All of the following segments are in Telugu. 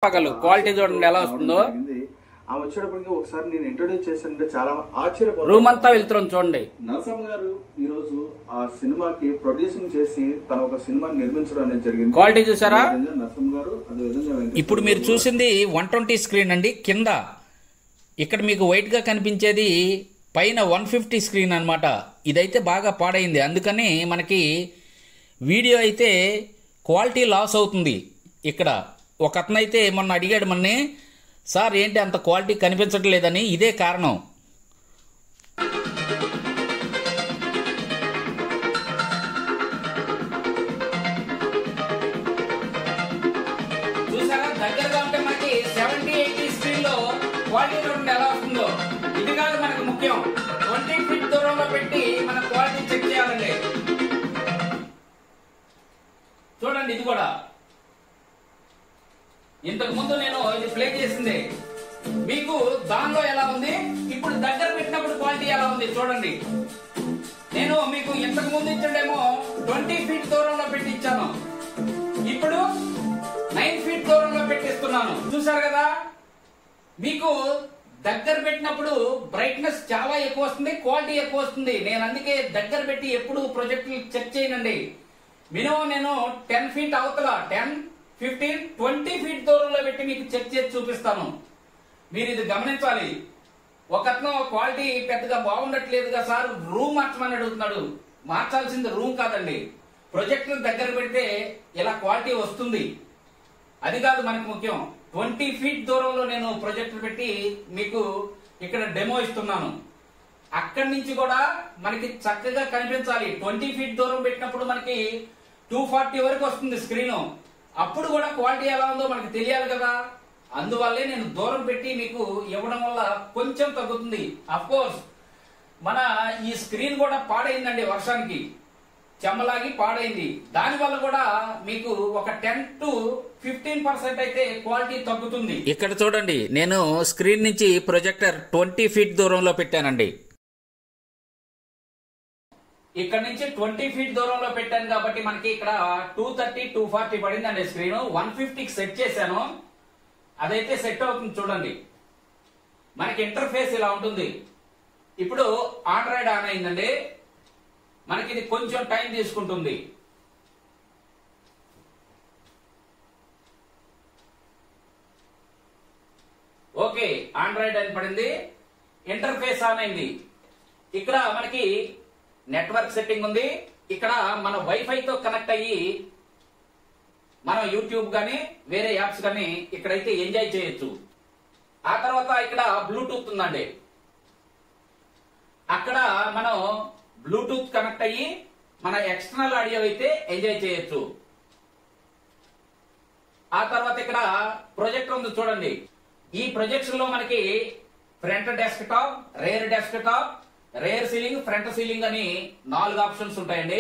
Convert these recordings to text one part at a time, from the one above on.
పగలు క్వాలిటీ చూడండి ఎలా వస్తుందో. ఆమె వచ్చేటప్పటికి ఒకసారి నేను ఇంట్రొడ్యూస్ చేస్తుంటే చాలా ఆశ్చర్యపోయాను. రూమ్ అంతా వెళ్తున్నాం చూడండి. నరసింహ గారు ఈ రోజు ఆ సినిమాకి ప్రొడ్యూసింగ్ చేసి తన ఒక సినిమాని నిర్మించడం అనేది జరిగింది. క్వాలిటీ చూసారా? నరసింహ గారు అదే విధంగా ఇప్పుడు మీరు చూసింది 120 స్క్రీన్ అండి. కింద ఇక్కడ మీకు వైట్ గా కనిపించేది పైన 150 స్క్రీన్ అన్నమాట. ఇదైతే బాగా పాడైంది, అందుకని మనకి వీడియో అయితే క్వాలిటీ లాస్ అవుతుంది. ఇక్కడ ఒక అతనైతే మొన్న అడిగాడు మనని, సార్ ఏంటి అంత క్వాలిటీ కనిపించట్లేదని. ఇదే కారణం. చూసారా, దగ్గరగా ఉంటే మనకి 70-80 స్క్రీన్ లో క్వాలిటీ చూడండి ఎలా వస్తుందో. ఇది కాదు మనకు ముఖ్యం, 20 ఫీట్ దూరంలో పెట్టి మన క్వాలిటీ చెక్ చేయాలండి. చూడండి, ఇది కూడా ఇంతకు ముందు నేను ఇది ప్లే చేసింది. మీకు దానిలో ఎలా ఉంది, ఇప్పుడు దగ్గర పెట్టినప్పుడు క్వాలిటీ ఎలా ఉంది చూడండి. నేను మీకు ఇంతకు ముందు ఇచ్చాడేమో 20 ఫీట్ దూరంలో పెట్టి ఇచ్చాను, ఇప్పుడు 9 ఫీట్ దూరంలో పెట్టిస్తున్నాను. చూసారు కదా, మీకు దగ్గర పెట్టినప్పుడు బ్రైట్నెస్ చాలా ఎక్కువ వస్తుంది, క్వాలిటీ ఎక్కువ వస్తుంది. నేను అందుకే దగ్గర పెట్టి ఎప్పుడు ప్రొజెక్టులు చెక్ చేయనండి. మినిమం నేను 10 ఫీట్ అవతల 10, 15, 20 ఫీట్ దూరంలో పెట్టి మీకు చెక్ చేసి చూపిస్తాను. మీరు ఇది గమనించాలి. ఒకతను క్వాలిటీ పెద్దగా బాగుండట్లేదుగా సార్, రూమ్ మార్చమని అడుగుతున్నాడు. మార్చాల్సింది రూమ్ కాదండి, ప్రొజెక్టులు దగ్గర పెడితే ఇలా క్వాలిటీ వస్తుంది. అది కాదు మనకు ముఖ్యం. 20 ఫీట్ దూరంలో నేను ప్రొజెక్టర్ పెట్టి మీకు ఇక్కడ డెమో ఇస్తున్నాను. అక్కడి నుంచి కూడా మనకి చక్కగా కనిపించాలి. 20 ఫీట్ దూరం పెట్టినప్పుడు మనకి 240 వరకు వస్తుంది స్క్రీన్. అప్పుడు కూడా క్వాలిటీ ఎలా ఉందో మనకు తెలియాలి కదా. అందువల్లే నేను దూరం పెట్టి మీకు ఇవ్వడం వల్ల కొంచెం తగ్గుతుంది. అఫ్ కోర్స్ మన ఈ స్క్రీన్ కూడా పాడైందండి, వర్షానికి చెమ్మలాగి పాడైంది. దానివల్ల కూడా మీకు ఒక 10 to 15% అయితే క్వాలిటీ తగ్గుతుంది. ఇక్కడ చూడండి, నేను స్క్రీన్ నుంచి ప్రొజెక్టర్ 20 ఫీట్ దూరంలో పెట్టానండి. ఇక్కడ నుంచి 20 ఫీట్ దూరంలో పెట్టాను కాబట్టి మనకి ఇక్కడ 230, 240 పడిందండి స్క్రీన్. 150కి సెట్ చేశాను, అదైతే సెట్ అవుతుంది. చూడండి, మనకి ఇంటర్ఫేస్ ఇలా ఉంటుంది. ఇప్పుడు ఆండ్రాయిడ్ ఆన్ అయిందండి, మనకి ఇది కొంచెం టైం తీసుకుంటుంది. ఓకే, ఆండ్రాయిడ్ అని పడింది, ఇంటర్ఫేస్ ఆన్ అయింది. ఇక్కడ మనకి నెట్వర్క్ సెట్టింగ్ ఉంది. ఇక్కడ మన వైఫైతో కనెక్ట్ అయ్యి మనం యూట్యూబ్ గానీ వేరే యాప్స్ గానీ ఇక్కడైతే ఎంజాయ్ చేయొచ్చు. ఆ తర్వాత ఇక్కడ బ్లూటూత్ ఉందండి, అక్కడ మనం బ్లూటూత్ కనెక్ట్ అయ్యి మన ఎక్స్టర్నల్ ఆడియో అయితే ఎంజాయ్ చేయొచ్చు. ఆ తర్వాత ఇక్కడ ప్రొజెక్టర్ ఉంది చూడండి. ఈ ప్రొజెక్షన్ లో మనకి front desk top, rare desk top, rare ceiling, front ceiling అని 4 ఆప్షన్స్ ఉంటాయండి.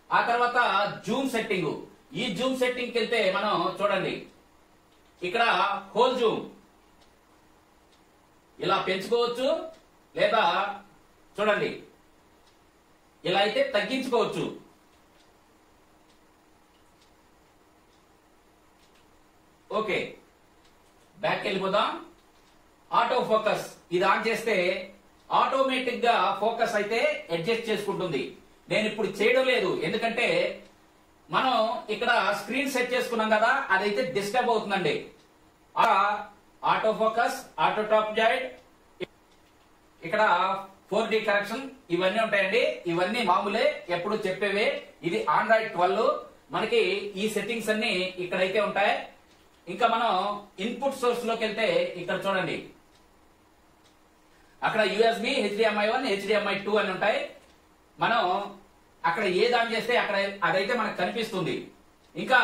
ఆ తర్వాత జూమ్ సెట్టింగ్. ఈ జూమ్ సెట్టింగ్ కి వెళ్తే మనం చూడండి, ఇక్కడ హోల్ జూమ్ ఇలా పెంచుకోవచ్చు, లేదా చూడండి ఇలా అయితే తగ్గించుకోవచ్చు. ఓకే, బ్యాక్ వెళ్ళిపోదాం. ఆటో ఫోకస్ ఇది ఆన్ చేస్తే ఆటోమేటిక్ గా ఫోకస్ అయితే అడ్జస్ట్ చేసుకుంటుంది. నేను ఇప్పుడు చేయడం లేదు, ఎందుకంటే మనం ఇక్కడ స్క్రీన్ సెట్ చేసుకున్నాం కదా, అదైతే డిస్టర్బ్ అవుతుందండి. ఆటో ఫోకస్, ఆటో టాప్ జాయిడ్, ఇక్కడ 4D కరెక్షన్ ఇవన్నీ ఉంటాయండి. ఇవన్నీ మామూలే, ఎప్పుడు చెప్పేవే. ఇది ఆండ్రాయిడ్ 12. మనకి ఈ సెట్టింగ్స్ అన్ని ఇక్కడైతే ఉంటాయి. ఇంకా మనం ఇన్పుట్ సోర్స్ లోకి వెళ్తే ఇక్కడ చూడండి, అక్కడ USB, HDMI 1, HDMI 2 అని ఉంటాయి. మనం అక్కడ ఏ దాని చేస్తే అక్కడ అదైతే మనకు కనిపిస్తుంది. ఇంకా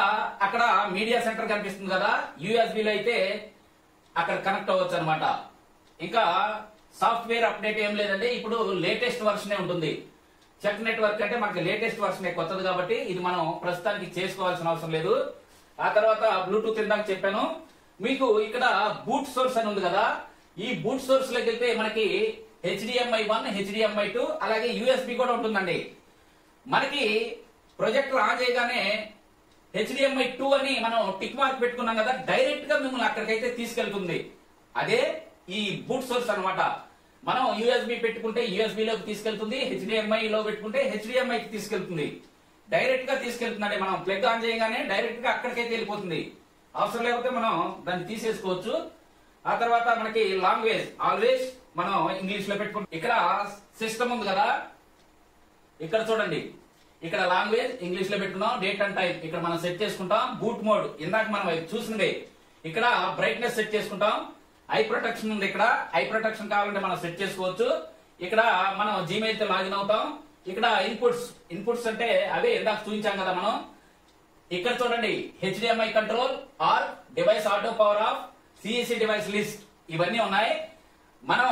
అక్కడ మీడియా సెంటర్ కనిపిస్తుంది కదా, USB లో అయితే అక్కడ కనెక్ట్ అవ్వచ్చు అనమాట. ఇంకా సాఫ్ట్వేర్ అప్డేట్ ఏం లేదండి, ఇప్పుడు లేటెస్ట్ వర్షనే ఉంటుంది. చెక్ నెట్వర్క్ అంటే మనకి లేటెస్ట్ వర్షన్ కొత్తది కాబట్టి ఇది మనం ప్రస్తుతానికి చేసుకోవాల్సిన అవసరం లేదు. ఆ తర్వాత బ్లూటూత్ ఇందాక చెప్పాను. మీకు ఇక్కడ బూట్ సోర్స్ అని ఉంది కదా, ఈ బూట్ సోర్స్ లోకి వెళ్తే మనకి HDMI 1, HDMI 2 అలాగే USB కూడా ఉంటుందండి. మనకి ప్రొజెక్టర్ ఆన్ చేయగానే HDMI 2 అని మనం టిక్ మార్క్ పెట్టుకున్నాం కదా, డైరెక్ట్ గా మిమ్మల్ని అక్కడికైతే తీసుకెళ్తుంది. అదే ఈ బూట్ సోర్స్ అన్నమాట. మనం USB పెట్టుకుంటే USB లోకి తీసుకెళ్తుంది, HDMI లో పెట్టుకుంటే HDMI కి తీసుకెళ్తుంది. డైరెక్ట్ గా తీసుకెళ్తుందండి. మనం ప్లగ్ ఆన్ చేయగానే డైరెక్ట్ గా అక్కడికైతే వెళ్ళిపోతుంది. అవసరం లేకపోతే మనం దాన్ని తీసేసుకోవచ్చు. ఆ తర్వాత మనకి లాంగ్వేజ్ ఆల్వేస్ మనం ఇంగ్లీష్ లో పెట్టుకుంటాం. ఇక్కడ సిస్టమ్ ఉంది కదా, ఇక్కడ చూడండి, ఇక్కడ లాంగ్వేజ్ ఇంగ్లీష్ లో పెట్టుకున్నాం. డేట్ అండ్ టైం ఇక్కడ మనం సెట్ చేసుకుంటాం. బూట్ మోడ్ ఇందాక మనం చూసింది. ఇక్కడ బ్రైట్నెస్ సెట్ చేసుకుంటాం. ఐ ప్రొటెక్షన్ ఉంది. ఇక్కడ ఐ ప్రొటెక్షన్ కావాలంటే మనం సెట్ చేసుకోవచ్చు. ఇక్కడ మనం జీమెయిల్ తో లాగిన్ అవుతాం. ఇక్కడ ఇన్పుట్స్ అంటే అవే ఇందాక చూపించాం కదా మనం. ఇక్కడ చూడండి, HDMI control or device auto power off, CEC device list ఇవన్నీ ఉన్నాయి. మనం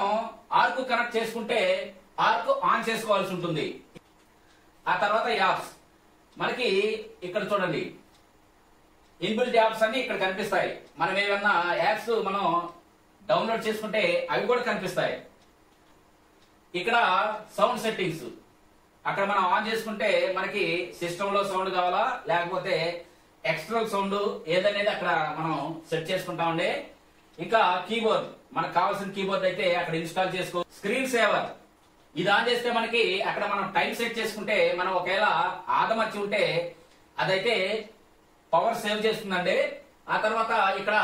ఆర్క్ కనెక్ట్ చేసుకుంటే ఆర్క్ ఆన్ చేసుకోవాల్సి ఉంటుంది. ఆ తర్వాత యాప్స్ మనకి ఇక్కడ చూడండి, ఇన్బిల్ట్ యాప్స్ అన్ని ఇక్కడ కనిపిస్తాయి. మనం ఏమన్నా యాప్స్ మనం డౌన్లోడ్ చేసుకుంటే అవి కూడా కనిపిస్తాయి. ఇక్కడ సౌండ్ సెట్టింగ్స్ అక్కడ మనం ఆన్ చేసుకుంటే మనకి సిస్టమ్ లో సౌండ్ కావాలా లేకపోతే ఎక్స్టర్నల్ సౌండ్ ఏదనేది అక్కడ మనం సెట్ చేసుకుంటామండి. ఇంకా కీబోర్డ్ మనకు కావాల్సిన కీబోర్డ్ అయితే అక్కడ ఇన్స్టాల్ చేసుకో. స్క్రీన్ సేవర్ ఇది ఆన్ చేస్తే మనకి అక్కడ మనం టైం సెట్ చేసుకుంటే మనం ఒకవేళ ఆదమర్చి ఉంటే అదైతే పవర్ సేవ్ చేస్తుందండి. ఆ తర్వాత ఇక్కడ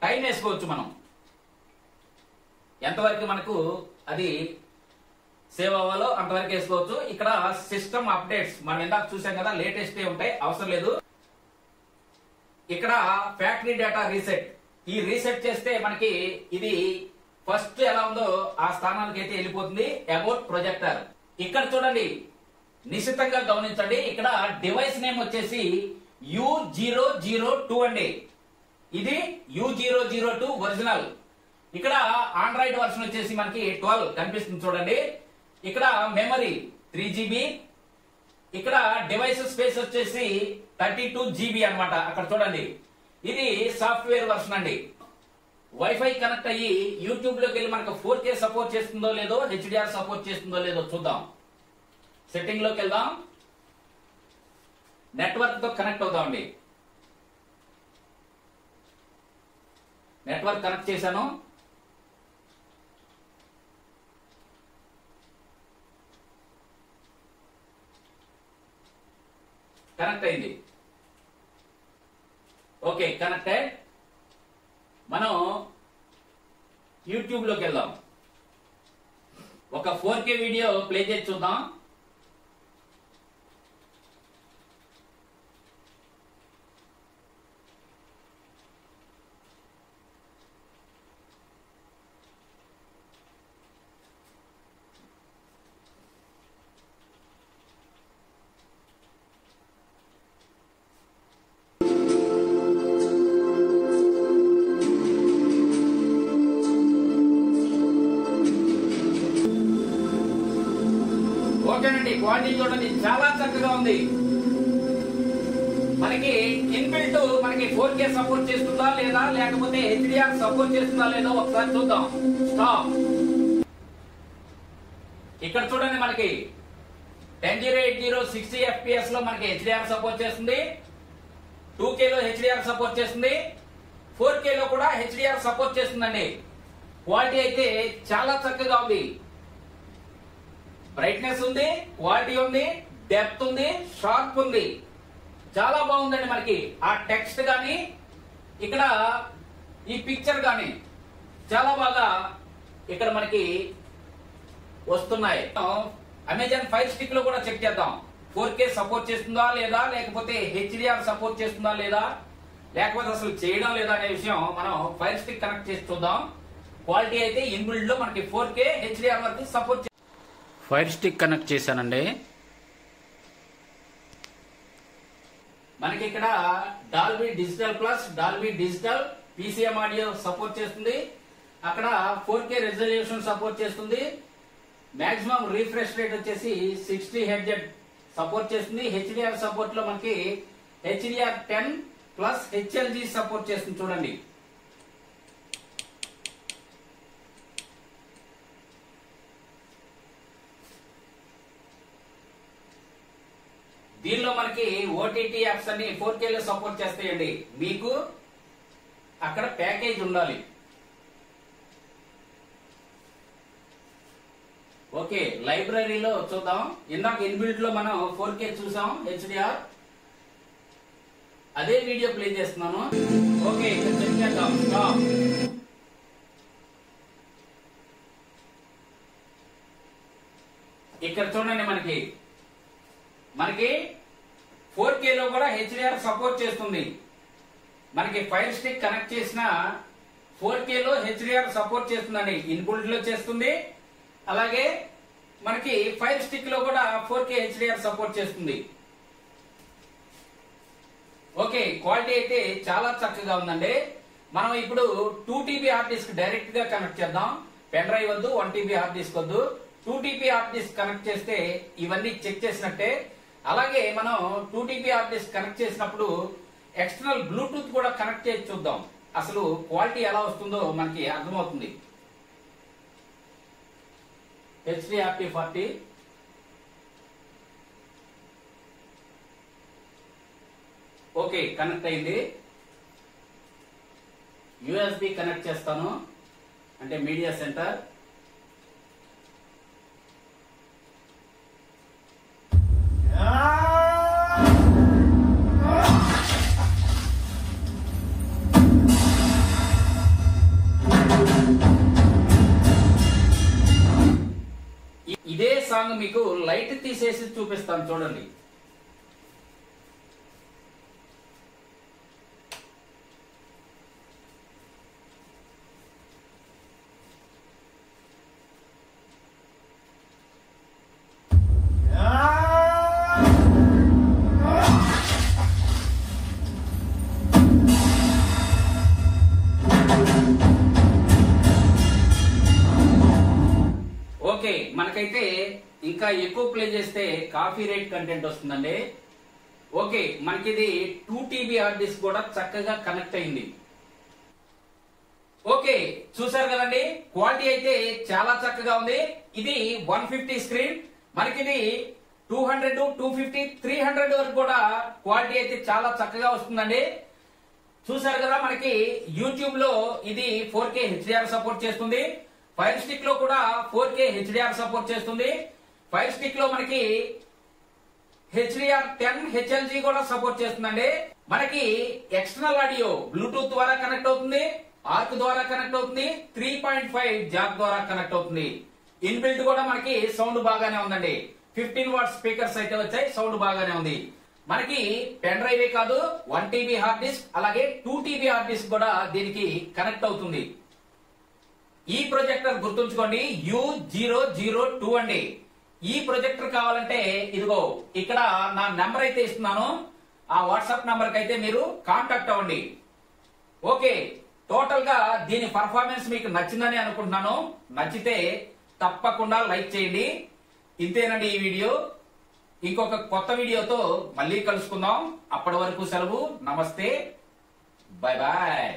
టైం వేసుకోవచ్చు. మనం ఎంతవరకు మనకు అది సేవ్ అవ్వాలో అంతవరకు వేసుకోవచ్చు. ఇక్కడ సిస్టమ్ అప్డేట్స్ మనం ఇందాక చూసాం కదా, లేటెస్ట్ ఉంటాయి, అవసరం లేదు. ఇక్కడ ఫ్యాక్టరీ డేటా రీసెట్, ఈ రీసెట్ చేస్తే మనకి ఇది ఫస్ట్ ఎలా ఉందో ఆ స్థానానికి అయితే వెళ్ళిపోతుంది. అబౌట్ ప్రొజెక్టర్ ఇక్కడ చూడండి, నిశ్చితంగా గమనించండి. ఇక్కడ డివైస్ నేమ్ వచ్చేసి U002 అండి. ఇది U002 ఒరిజినల్. ఇక్కడ ఆండ్రాయిడ్ వర్షన్ వచ్చేసి మనకి 12 కనిపిస్తుంది చూడండి. ఇక్కడ మెమరీ 3GB. ఇక్కడ డివైస్ స్పేస్ వచ్చేసి 32GB అన్నమాట. అక్కడ చూడండి, ఇది సాఫ్ట్వేర్ వర్షన్ అండి. వైఫై కనెక్ట్ అయ్యి యూట్యూబ్ లోకి వెళ్ళి మనకు 4K సపోర్ట్ చేస్తుందో లేదో, HDR సపోర్ట్ చేస్తుందో లేదో చూద్దాం. సెట్టింగ్ లోకి వెళ్దాం. నెట్వర్క్ తో కనెక్ట్ అవుతామండి. నెట్వర్క్ కనెక్ట్ చేశాను. కనెక్ట్ అయింది. Okay, connected. మనం యూట్యూబ్ లోకి వెళ్దాం. ఒక 4K వీడియో ప్లే చేసి చూద్దాం. ఓకేనండి, క్వాలిటీ చూడండి చాలా చక్కగా ఉంది. మనకి ఇన్బిల్ట్ మనకి 4K సపోర్ట్ చేస్తుందా లేదా లేకపోతే HDR సపోర్ట్ చేస్తుందా లేదో ఒకసారి చూద్దాం. స్టాప్. ఇక్కడ చూడండి, మనకి 1080 60 FPS లో మనకి HDR సపోర్ట్ చేస్తుంది. 2K లో HDR సపోర్ట్ చేస్తుంది. 4K లో కూడా HDR సపోర్ట్ చేస్తుందండి. క్వాలిటీ అయితే చాలా చక్కగా ఉంది. బ్రైట్నెస్ ఉంది, క్వాలిటీ ఉంది, డెప్త్ ఉంది, షార్ప్ ఉంది. చాలా బాగుందండి. మనకి ఆ టెక్స్ట్ గాని ఇక్కడ ఈ పిక్చర్ గాని చాలా బాగా ఇక్కడ మనకి వస్తున్నాయి. అమెజాన్ ఫైర్ స్టిక్ లో కూడా చెక్ చేద్దాం. 4K సపోర్ట్ చేస్తుందా లేదా లేకపోతే HDR సపోర్ట్ చేస్తుందా లేదా లేకపోతే అసలు చేయడం లేదా అనే విషయం మనం ఫైర్ స్టిక్ కనెక్ట్ చేసి చూద్దాం. క్వాలిటీ అయితే ఇన్బిల్డ్ లో మనకి 4K HDR వరకు సపోర్ట్. ఫైర్ స్టిక్ కనెక్ట్ చేశానండి. మనకి ఇక్కడ Dolby digital plus, Dolby digital, PCM audio support చేస్తుంది. అక్కడ 4K రెజల్యూషన్ సపోర్ట్ చేస్తుంది. మాక్సిమం రీఫ్రెష్ రేట్ వచ్చేసి 60 Hz సపోర్ట్ చేస్తుంది. HDR సపోర్ట్ లో మనకి HDR10 ప్లస్ HLG సపోర్ట్ చేస్తుంది. చూడండి, దీనిలో మనకి మనకి ఓటీటీ యాప్స్ అన్ని 4K లో సపోర్ట్ చేస్తాయండి. మీకు అక్కడ ప్యాకేజ్ ఉండాలి. ఓకే, లైబ్రరీలో చూద్దాం. ఇందాక ఇన్బిల్ట్ లో మనం 4K చూసాం HDR. అదే వీడియో ప్లే చేస్తున్నాను. ఓకే, ఇక్కడ చెక్ చేద్దాం. స్టాప్. ఇక్కడ చూడండి, మనకి 4K లో కూడా HDR సపోర్ట్ చేస్తుంది. మనకి ఫైర్ స్టిక్ కనెక్ట్ చేసిన 4K లో HDR సపోర్ట్ చేస్తుందండి. ఇన్బుల్ట్ లో చేస్తుంది. అలాగే మనకి ఫైర్ స్టిక్ లో కూడా 4K HDR సపోర్ట్ చేస్తుంది. ఓకే, క్వాలిటీ అయితే చాలా చక్కగా ఉందండి. మనం ఇప్పుడు 2TB హార్డ్ డిస్క్ డైరెక్ట్ గా కనెక్ట్ చేద్దాం. పెన్ డ్రైవ్ వద్దు, 1TB హార్డ్ డిస్క్ వద్దు. 2TB హార్డ్ డిస్క్ కనెక్ట్ చేస్తే ఇవన్నీ చెక్ చేసినట్టే. అలాగే మనం 2TB హార్డ్ డిస్క్ కనెక్ట్ చేసినప్పుడు ఎక్స్టర్నల్ బ్లూటూత్ కూడా కనెక్ట్ చేసి చూద్దాం. అసలు క్వాలిటీ ఎలా వస్తుందో మనకి అర్థమవుతుంది. HDRT40 ఓకే, కనెక్ట్ అయింది. USB కనెక్ట్ చేస్తాను, అంటే మీడియా సెంటర్. ఇదే సాంగ్ మీకు లైట్ తీసేసి చూపిస్తాను, చూడండి. ఓకే, మనకైతే ఇంకా ఎక్కువ ప్లే చేస్తే కాపీ రైట్ కంటెంట్ వస్తుందండి. ఓకే, మనకిది 2TB హార్డ్ డిస్క్ కూడా చక్కగా కనెక్ట్ అయింది. ఓకే, చూసారు కదండి, క్వాలిటీ అయితే చాలా చక్కగా ఉంది. ఇది 150 స్క్రీన్. మనకిది 200, 250, 300 వరకు కూడా క్వాలిటీ అయితే చాలా చక్కగా వస్తుందండి. చూసారు కదా, మనకి యూట్యూబ్ లో ఇది 4K HDR సపోర్ట్ చేస్తుంది. ఫైర్ స్టిక్ లో కూడా 4K HDR సపోర్ట్ చేస్తుంది. ఫైర్ స్టిక్ లో మనకి HDR10 HLG కూడా సపోర్ట్ చేస్తుందండి. మనకి ఎక్స్టర్నల్ ఆడియో బ్లూటూత్ ద్వారా కనెక్ట్ అవుతుంది, ఆర్క్ ద్వారా కనెక్ట్ అవుతుంది, 3.5 జాక్ ద్వారా కనెక్ట్ అవుతుంది. ఇన్బిల్ట్ కూడా మనకి సౌండ్ బాగానే ఉందండి. 15 వాట్ స్పీకర్స్ అయితే వచ్చాయి, సౌండ్ బాగానే ఉంది. మనకి పెన్ డ్రైవే కాదు, 1TB హార్డ్ డిస్క్ అలాగే 2TB హార్డ్ డిస్క్ కూడా దీనికి కనెక్ట్ అవుతుంది. ఈ ప్రొజెక్టర్ గుర్తుంచుకోండి, U002 అండి. ఈ ప్రొజెక్టర్ కావాలంటే ఇదిగో ఇక్కడ నా నెంబర్ అయితే ఇస్తున్నాను. ఆ వాట్సాప్ నెంబర్ కి అయితే మీరు కాంటాక్ట్ అవ్వండి. ఓకే, టోటల్ గా దీని పర్ఫార్మెన్స్ మీకు నచ్చిందని అనుకుంటున్నాను. నచ్చితే తప్పకుండా లైక్ చేయండి. ఇంతేనండి ఈ వీడియో. ఇంకొక కొత్త వీడియోతో మళ్ళీ కలుసుకుందాం. అప్పటి వరకు సెలవు. నమస్తే, బాయ్ బాయ్.